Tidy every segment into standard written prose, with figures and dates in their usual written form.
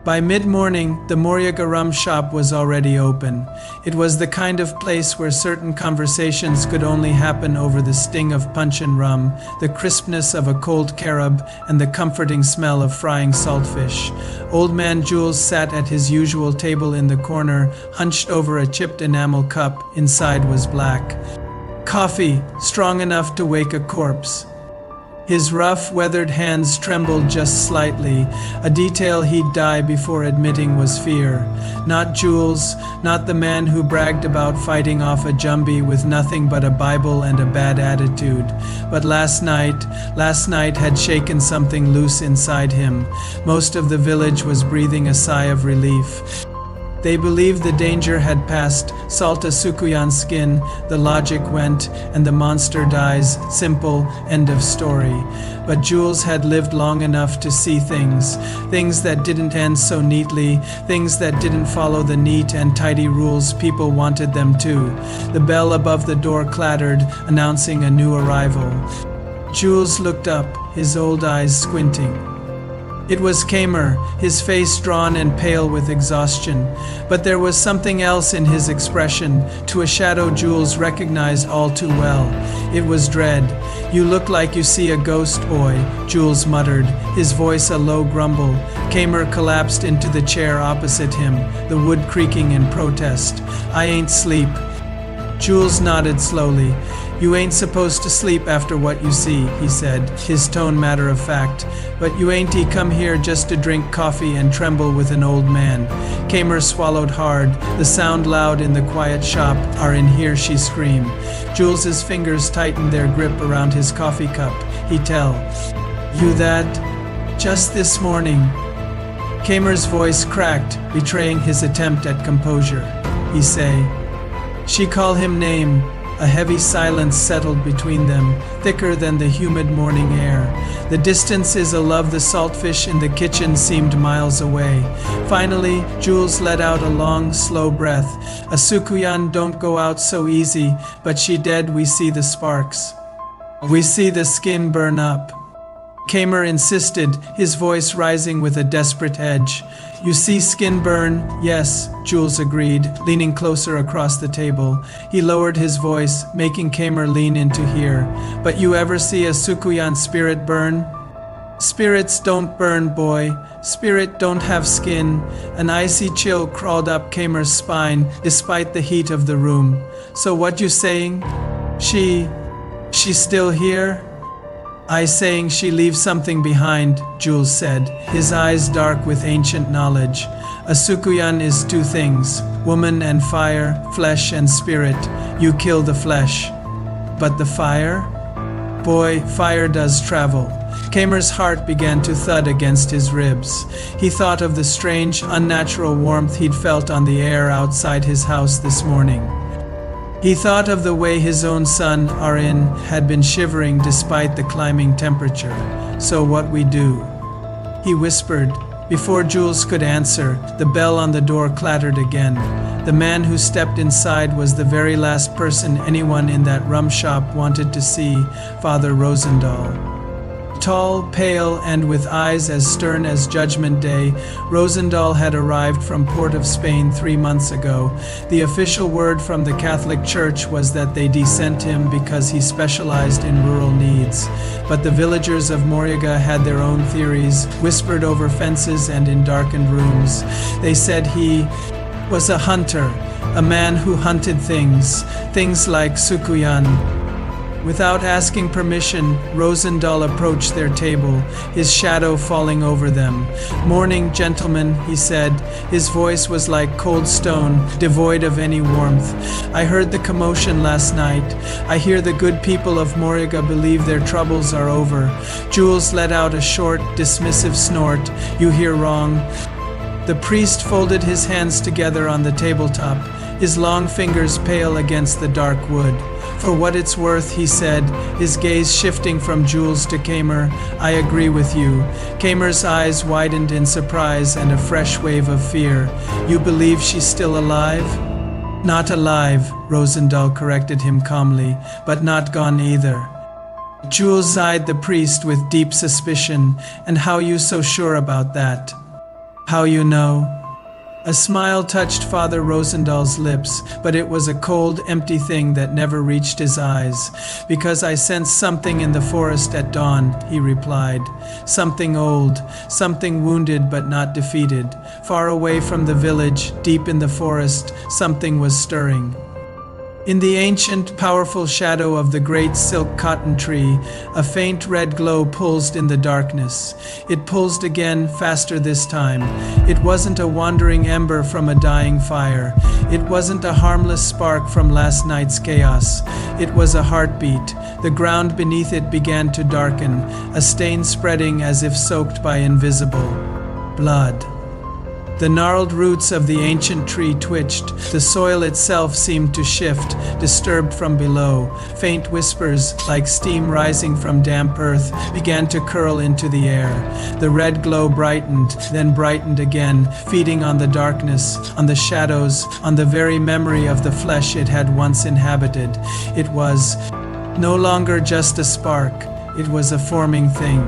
By mid-morning, the Moruga rum shop was already open. It was the kind of place where certain conversations could only happen over the sting of puncheon rum, the crispness of a cold Carib, and the comforting smell of frying saltfish. Old man Jules sat at his usual table in the corner, hunched over a chipped enamel cup. Inside was black coffee, strong enough to wake a corpse. His rough, weathered hands trembled just slightly. A detail he'd die before admitting was fear. Not Jules, not the man who bragged about fighting off a jumbie with nothing but a Bible and a bad attitude. But last night had shaken something loose inside him. Most of the village was breathing a sigh of relief. They believed the danger had passed. Salta Sukuyan's skin, the logic went, and the monster dies. Simple, end of story. But Jules had lived long enough to see things that didn't end so neatly, things that didn't follow the neat and tidy rules people wanted them to. The bell above the door clattered, announcing a new arrival. Jules looked up, his old eyes squinting. It was Kamer, his face drawn and pale with exhaustion, but there was something else in his expression, to a shadow Jules recognized all too well. It was dread. "You look like you see a ghost, boy," Jules muttered, his voice a low grumble. Kamer collapsed into the chair opposite him, the wood creaking in protest. "I ain't sleep." Jules nodded slowly. "You ain't supposed to sleep after what you see," he said, his tone matter-of-fact. "But you ain't come here just to drink coffee and tremble with an old man." Kamer swallowed hard, the sound loud in the quiet shop. "Are in here," she screamed. Jules's fingers tightened their grip around his coffee cup. He tell, "You that? Just this morning." Kamer's voice cracked, betraying his attempt at composure. He say, "She call him name." A heavy silence settled between them, thicker than the humid morning air. The distance is a love. The saltfish in the kitchen seemed miles away. Finally, Jules let out a long, slow breath. "A Sukuyan don't go out so easy, but she dead. We see the sparks. We see the skin burn up." Kamer insisted, his voice rising with a desperate edge. "You see skin burn?" "Yes," Jules agreed, leaning closer across the table. He lowered his voice, making Kamer lean in to hear. "But you ever see a Sukuyan spirit burn?" "Spirits don't burn, boy. Spirit don't have skin." An icy chill crawled up Kamer's spine, despite the heat of the room. "So what you saying? She's still here?" "I saying she leaves something behind," Jules said, his eyes dark with ancient knowledge. "A Sukuyan is two things, woman and fire, flesh and spirit. You kill the flesh. But the fire? Boy, fire does travel." Kamer's heart began to thud against his ribs. He thought of the strange, unnatural warmth he'd felt on the air outside his house this morning. He thought of the way his own son, Arin, had been shivering despite the climbing temperature. "So what we do?" he whispered. Before Jules could answer, the bell on the door clattered again. The man who stepped inside was the very last person anyone in that rum shop wanted to see, Father Rosendahl. Tall, pale, and with eyes as stern as Judgment Day, Rosendahl had arrived from Port of Spain 3 months ago. The official word from the Catholic Church was that they descent him because he specialized in rural needs. But the villagers of Moruga had their own theories, whispered over fences and in darkened rooms. They said he was a hunter, a man who hunted things like Sukuyan. Without asking permission, Rosendahl approached their table, his shadow falling over them. "Morning, gentlemen," he said. His voice was like cold stone, devoid of any warmth. "I heard the commotion last night. I hear the good people of Moruga believe their troubles are over." Jules let out a short, dismissive snort. "You hear wrong." The priest folded his hands together on the tabletop, his long fingers pale against the dark wood. "For what it's worth," he said, his gaze shifting from Jules to Kamer, "I agree with you." Kamer's eyes widened in surprise and a fresh wave of fear. "You believe she's still alive?" "Not alive," Rosendahl corrected him calmly, "but not gone either." Jules eyed the priest with deep suspicion. "And how you so sure about that?" How you know? A smile touched Father Rosendal's lips, but it was a cold, empty thing that never reached his eyes. Because I sensed something in the forest at dawn, he replied. Something old, something wounded but not defeated. Far away from the village, deep in the forest, something was stirring. In the ancient, powerful shadow of the great silk cotton tree, a faint red glow pulsed in the darkness. It pulsed again, faster this time. It wasn't a wandering ember from a dying fire. It wasn't a harmless spark from last night's chaos. It was a heartbeat. The ground beneath it began to darken, a stain spreading as if soaked by invisible blood. The gnarled roots of the ancient tree twitched. The soil itself seemed to shift, disturbed from below. Faint whispers, like steam rising from damp earth, began to curl into the air. The red glow brightened, then brightened again, feeding on the darkness, on the shadows, on the very memory of the flesh it had once inhabited. It was no longer just a spark. It was a forming thing.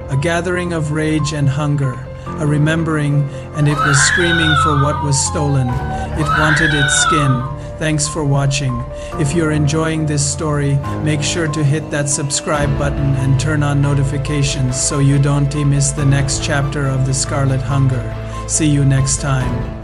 A gathering of rage and hunger. A remembering, and it was screaming for what was stolen. It wanted its skin. Thanks for watching. If you're enjoying this story, make sure to hit that subscribe button and turn on notifications so you don't miss the next chapter of the Scarlet Hunger. See you next time.